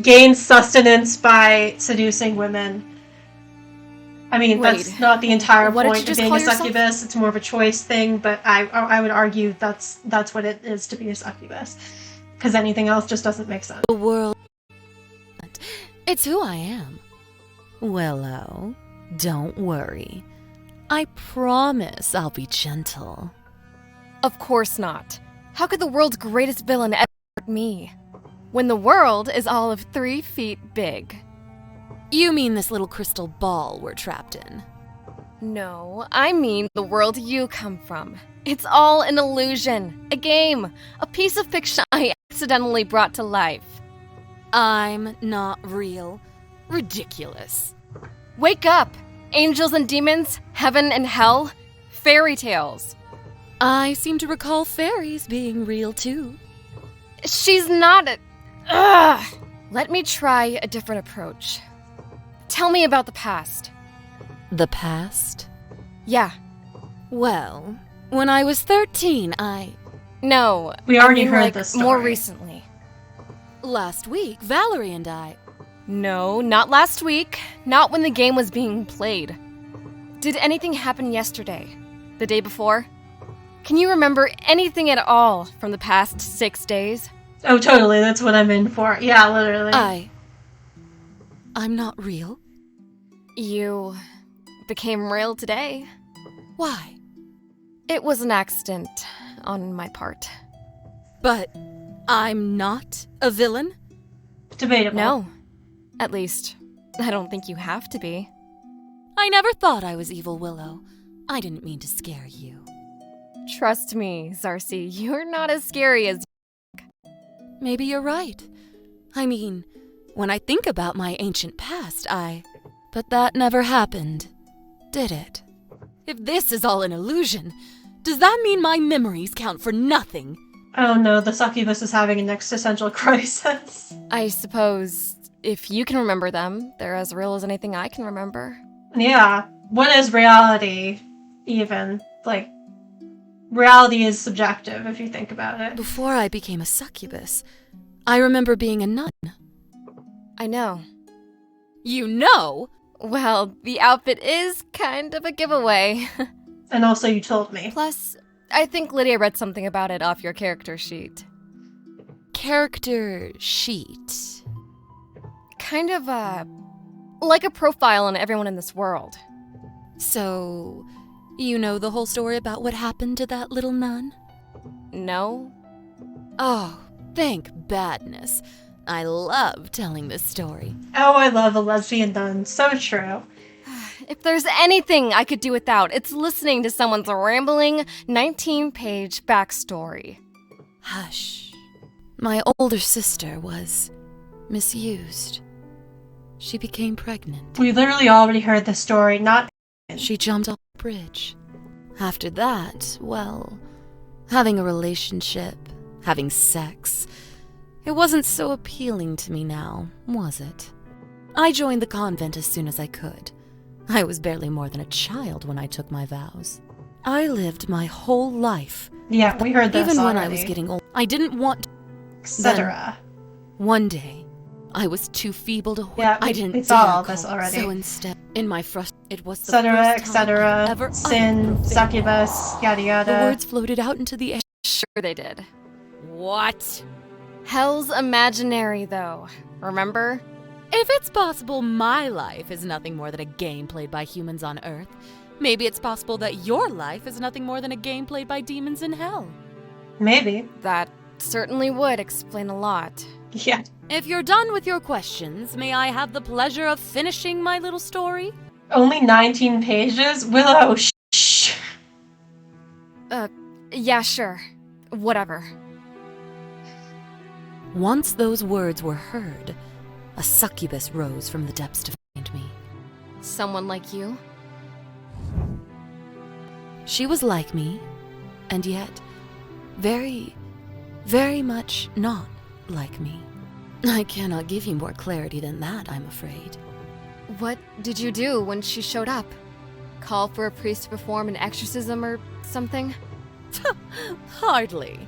gain sustenance by seducing women. I mean, that's Wait, not the entire what did you point of just being call a yourself? succubus. It's more of a choice thing, but I would argue that's what it is to be a succubus. Because anything else just doesn't make sense. The world. It's who I am. Willow, don't worry. I promise I'll be gentle. Of course not. How could the world's greatest villain ever hurt me? When the world is all of 3 feet big. You mean this little crystal ball we're trapped in? No, I mean the world you come from. It's all an illusion, a game, a piece of fiction I accidentally brought to life. I'm not real. Ridiculous. Wake up! Angels and demons, heaven and hell, fairy tales. I seem to recall fairies being real too. She's not a... Ugh! Let me try a different approach. Tell me about the past. The past? Yeah. Well, when I was 13, No. We already I mean, heard like, this story. more recently. Last week, Valarie and I... No, not last week. Not when the game was being played. Did anything happen yesterday? The day before? Can you remember anything at all from the past 6 days? Oh, totally. That's what I'm in for. Yeah, literally. I'm not real. You became real today. Why? It was an accident on my part. But I'm not a villain? Debatable. No. At least, I don't think you have to be. I never thought I was evil, Willow. I didn't mean to scare you. Trust me, Zarcy, you're not as scary as... Maybe you're right. I mean, when I think about my ancient past, But that never happened, did it? If this is all an illusion, does that mean my memories count for nothing? Oh no, the succubus is having an existential crisis. I suppose if you can remember them, they're as real as anything I can remember. Yeah. What is reality, even? Like, reality is subjective, if you think about it. Before I became a succubus, I remember being a nun. I know. You know? Well, the outfit is kind of a giveaway. And also you told me. Plus, I think Lydia read something about it off your character sheet. Character sheet? Kind of, like a profile on everyone in this world. So, you know the whole story about what happened to that little nun? No? Oh, thank badness. I love telling this story. Oh, I love a lesbian nun. So true. If there's anything I could do without, it's listening to someone's rambling 19-page backstory. Hush. My older sister was misused. She became pregnant. We literally already heard the story, not... She jumped off the bridge. After that, well, having a relationship, having sex, it wasn't so appealing to me now, was it? I joined the convent as soon as I could. I was barely more than a child when I took my vows. I lived my whole life. Yeah, we heard this Even when already. I was getting old, I didn't want... Etc. One day, I was too feeble to... Yeah, I didn't we saw all dare this call. already. So instead, in my it was the Etc., first time I've etc. ever uttered Sin, profane succubus, words. yada yada. The words floated out into the air. Sure they did. What? Hell's imaginary, though. Remember? If it's possible my life is nothing more than a game played by humans on Earth, maybe it's possible that your life is nothing more than a game played by demons in hell. Maybe. That certainly would explain a lot. Yeah. If you're done with your questions, may I have the pleasure of finishing my little story? Only 19 pages? Willow, shh. Yeah, sure. Whatever. Once those words were heard, a succubus rose from the depths to find me. Someone like you? She was like me, and yet very, very much not like me. I cannot give you more clarity than that, I'm afraid. What did you do when she showed up? Call for a priest to perform an exorcism or something? Hardly.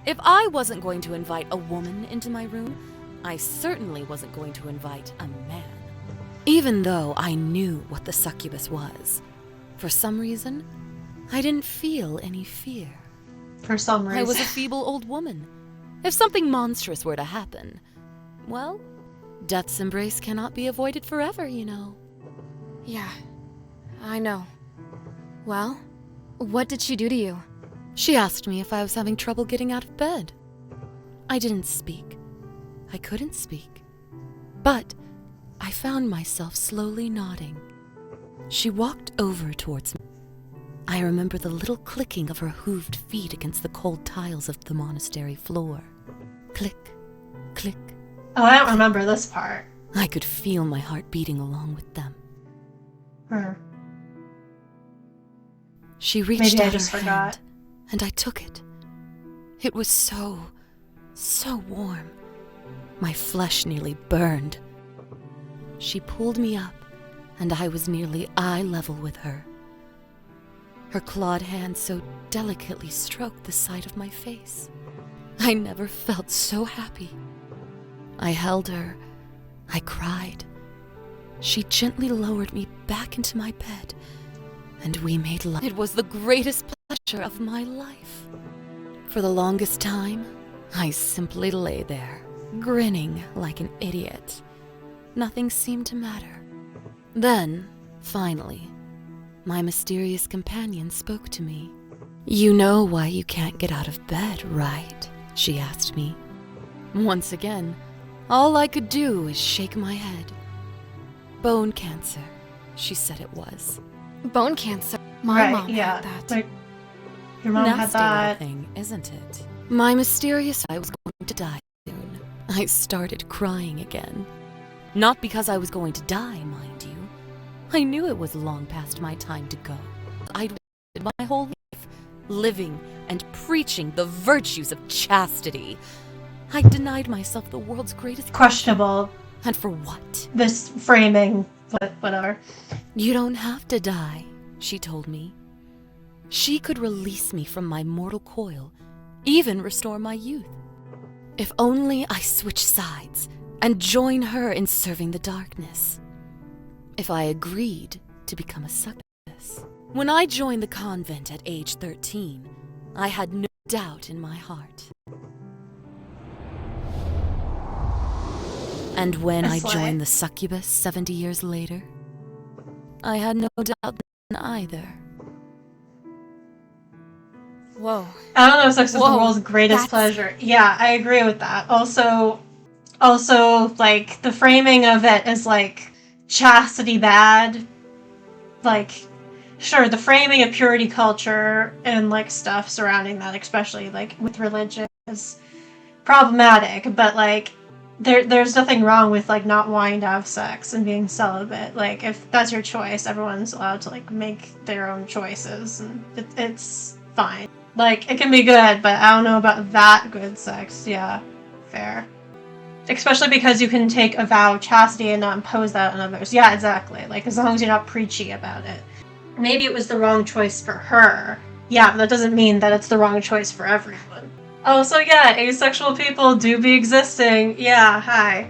If I wasn't going to invite a woman into my room, I certainly wasn't going to invite a man. Even though I knew what the succubus was, for some reason, I didn't feel any fear. For some reason. I was a feeble old woman. If something monstrous were to happen, well, death's embrace cannot be avoided forever, you know. Yeah, I know. Well, what did she do to you? She asked me if I was having trouble getting out of bed. I didn't speak. I couldn't speak. But I found myself slowly nodding. She walked over towards me. I remember the little clicking of her hooved feet against the cold tiles of the monastery floor. Click, click. Oh, I don't remember this part. I could feel my heart beating along with them. Hmm. She reached Maybe I out just her forgot. hand, and I took it. It was so warm. My flesh nearly burned. She pulled me up, and I was nearly eye level with her. Her clawed hand so delicately stroked the side of my face. I never felt so happy. I held her. I cried. She gently lowered me back into my bed, and we made love. It was the greatest pleasure of my life. For the longest time, I simply lay there, grinning like an idiot. Nothing seemed to matter. Then, finally, my mysterious companion spoke to me. "You know why you can't get out of bed, right?" she asked me. Once again, all I could do was shake my head. "Bone cancer," she said it was. Bone cancer. My mom yeah. had that. Like, your mom had Nasty little that. thing, isn't it? My mysterious I was going to die soon. I started crying again. Not because I was going to die, mind you. I knew it was long past my time to go. I'd wasted my whole life living and preaching the virtues of chastity. I denied myself the world's greatest Questionable, And for what? this framing, but whatever. "You don't have to die," she told me. She could release me from my mortal coil, even restore my youth. If only I switch sides and join her in serving the darkness. If I agreed to become a succubus. When I joined the convent at age 13, I had no doubt in my heart. And when I joined the succubus 70 years later, I had no doubt then either. Whoa. I don't know if sex is the Whoa, world's greatest that's- pleasure. Yeah, I agree with that. Also, like, the framing of it is, like, chastity bad. Like, sure, the framing of purity culture and, like, stuff surrounding that, especially, like, with religion, is problematic, but, like, there's nothing wrong with, like, not wanting to have sex and being celibate. Like, if that's your choice, everyone's allowed to, like, make their own choices, and it's fine. Like, it can be good, but I don't know about that good sex. Yeah, fair. Especially because you can take a vow of chastity and not impose that on others. Yeah, exactly. Like, as long as you're not preachy about it. Maybe it was the wrong choice for her. Yeah, but that doesn't mean that it's the wrong choice for everyone. Oh, so yeah, asexual people do be existing. Yeah, hi.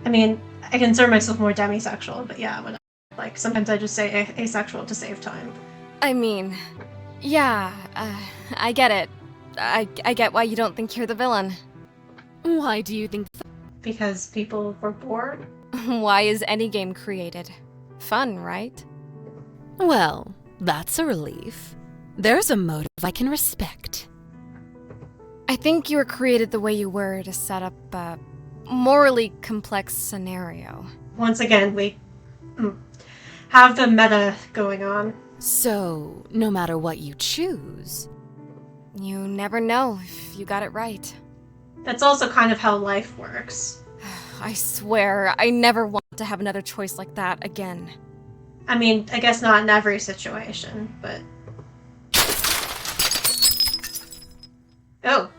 I mean, I consider myself more demisexual, but yeah, whatever. Like, sometimes I just say asexual to save time. I mean, yeah, I get it. I get why you don't think you're the villain. Why do you think Because people were bored? Why is any game created? Fun, right? Well, that's a relief. There's a motive I can respect. I think you were created the way you were to set up a morally complex scenario. Once again, we have the meta going on. So, no matter what you choose, You never know if you got it right. That's also kind of how life works. I swear, I never want to have another choice like that again. I mean, I guess not in every situation, but... Oh.